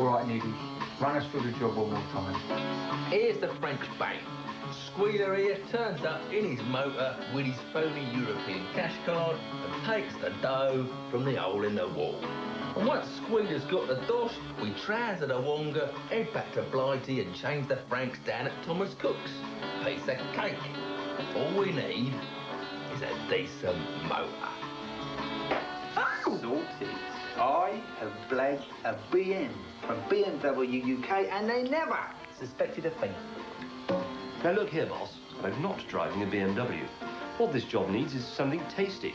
right, Nibby. Run us through the job one more time. Here's the French bank. Squealer here turns up in his motor with his phony European cash card and takes the dough from the hole in the wall. And once Squealer's got the dosh, we trouser the Wonga, head back to Blighty and change the francs down at Thomas Cook's. Piece of cake. All we need is a decent motor. Sorted. I have blagged a BM from BMW UK and they never suspected a thing. Now look here, boss. I'm not driving a BMW. What this job needs is something tasty.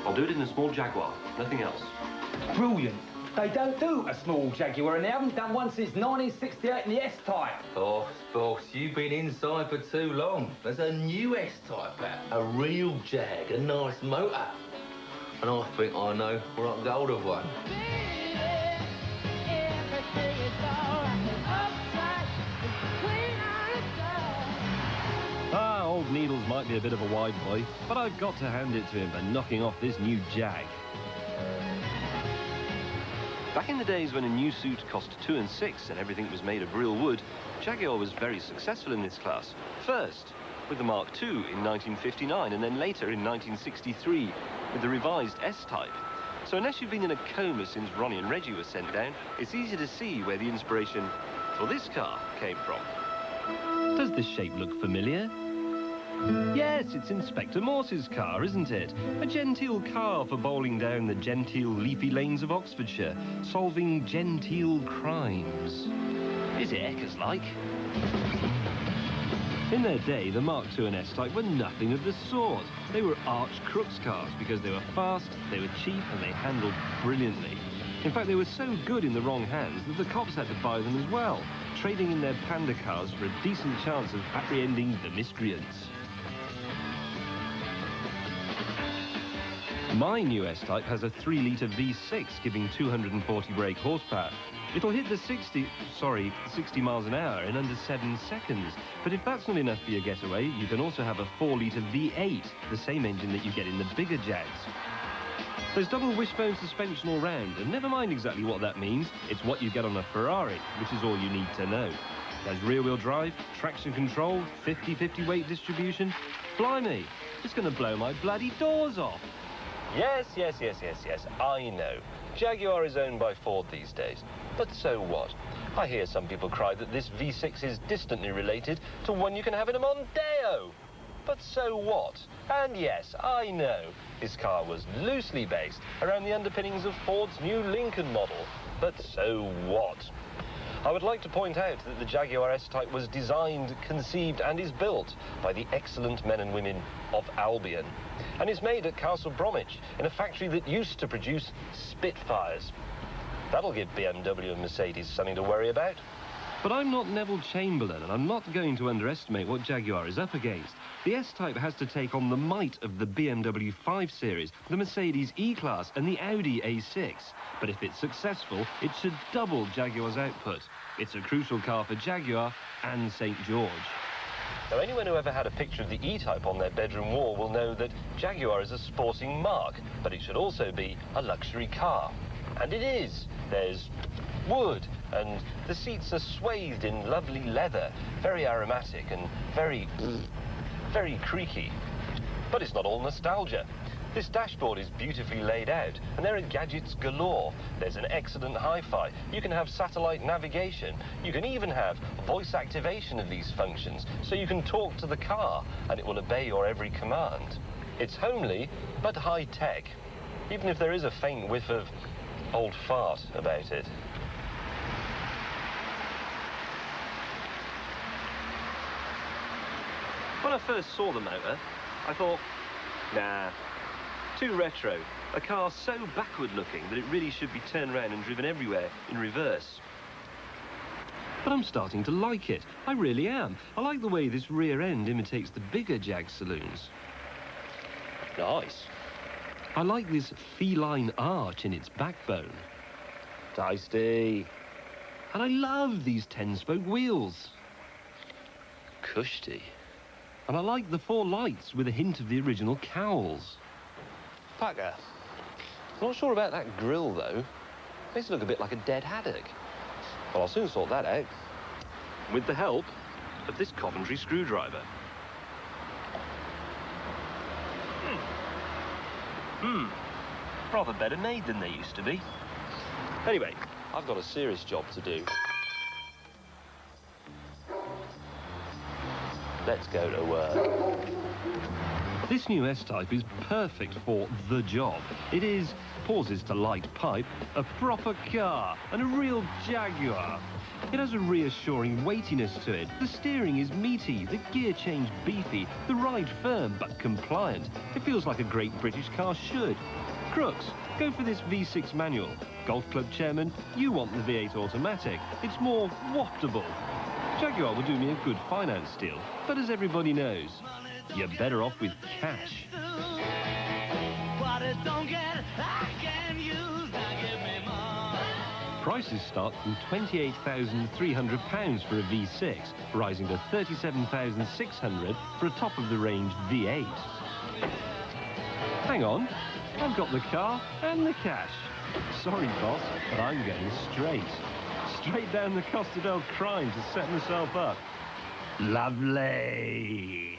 I'll do it in a small Jaguar, nothing else. Brilliant. They don't do a small Jaguar, and they haven't done one since 1968 in the S-Type. Boss, you've been inside for too long. There's a new S-Type out, a real Jag, a nice motor. And I think I know where I can get hold of one. Old Needles might be a bit of a wide boy, but I've got to hand it to him for knocking off this new Jag. Back in the days when a new suit cost 2 and 6 and everything was made of real wood, Jaguar was very successful in this class. First, with the Mark II in 1959, and then later in 1963 with the revised S-Type. So unless you've been in a coma since Ronnie and Reggie were sent down, it's easy to see where the inspiration for this car came from. Does this shape look familiar? Yes, it's Inspector Morse's car, isn't it? A genteel car for bowling down the genteel leafy lanes of Oxfordshire, solving genteel crimes. Is it Eckers-like? In their day, the Mark II and S-Type were nothing of the sort. They were arch crooks cars because they were fast, they were cheap, and they handled brilliantly. In fact, they were so good in the wrong hands that the cops had to buy them as well, trading in their panda cars for a decent chance of apprehending the miscreants. My new S-Type has a 3-litre V6 giving 240 brake horsepower. It'll hit the 60 miles an hour in under 7 seconds. But if that's not enough for your getaway, you can also have a 4-litre V8, the same engine that you get in the bigger Jags. There's double wishbone suspension all round, and never mind exactly what that means, it's what you get on a Ferrari, which is all you need to know. There's rear-wheel drive, traction control, 50-50 weight distribution. Blimey, it's going to blow my bloody doors off. Yes, I know. Jaguar is owned by Ford these days. But so what? I hear some people cry that this V6 is distantly related to one you can have in a Mondeo. But so what? And yes, I know, this car was loosely based around the underpinnings of Ford's new Lincoln model. But so what? I would like to point out that the Jaguar S-Type was designed, conceived and is built by the excellent men and women of Albion, and is made at Castle Bromwich in a factory that used to produce Spitfires. That'll give BMW and Mercedes something to worry about. But I'm not Neville Chamberlain, and I'm not going to underestimate what Jaguar is up against. The S-Type has to take on the might of the BMW 5 Series, the Mercedes E-Class and the Audi A6. But if it's successful, it should double Jaguar's output. It's a crucial car for Jaguar and St. George. Now, anyone who ever had a picture of the E-Type on their bedroom wall will know that Jaguar is a sporting mark, but it should also be a luxury car. And it is. There's wood, and the seats are swathed in lovely leather, very aromatic and very creaky. But it's not all nostalgia. This dashboard is beautifully laid out, and there are gadgets galore. There's an excellent hi-fi. You can have satellite navigation. You can even have voice activation of these functions, so you can talk to the car, and it will obey your every command. It's homely, but high-tech, even if there is a faint whiff of old fart about it. When I first saw the motor, I thought, nah, too retro. A car so backward-looking that it really should be turned around and driven everywhere in reverse. But I'm starting to like it. I really am. I like the way this rear end imitates the bigger Jag saloons. Nice. I like this feline arch in its backbone. Tasty. And I love these 10-spoke wheels. Cushy. And I like the 4 lights with a hint of the original cowls. Packer, I'm not sure about that grille, though. Makes it look a bit like a dead haddock. Well, I'll soon sort that out. With the help of this Coventry screwdriver. Rather better made than they used to be. Anyway, I've got a serious job to do. Let's go to work. This new S-Type is perfect for the job. It is, pauses to light pipe, a proper car and a real Jaguar. It has a reassuring weightiness to it. The steering is meaty, the gear change beefy, the ride firm but compliant. It feels like a great British car should. Crooks, go for this V6 manual. Golf club chairman, you want the V8 automatic. It's more waftable. Jaguar will do me a good finance deal, but as everybody knows, you're better off with cash. Prices start from £28,300 for a V6, rising to £37,600 for a top-of-the-range V8. Hang on, I've got the car and the cash. Sorry, boss, but I'm going straight down the Costa del Crime to set myself up. Lovely.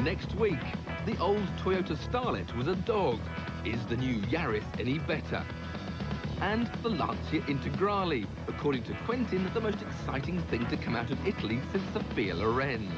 Next week, the old Toyota Starlet was a dog. Is the new Yaris any better? And the Lancia Integrale, according to Quentin, the most exciting thing to come out of Italy since Sophia Loren.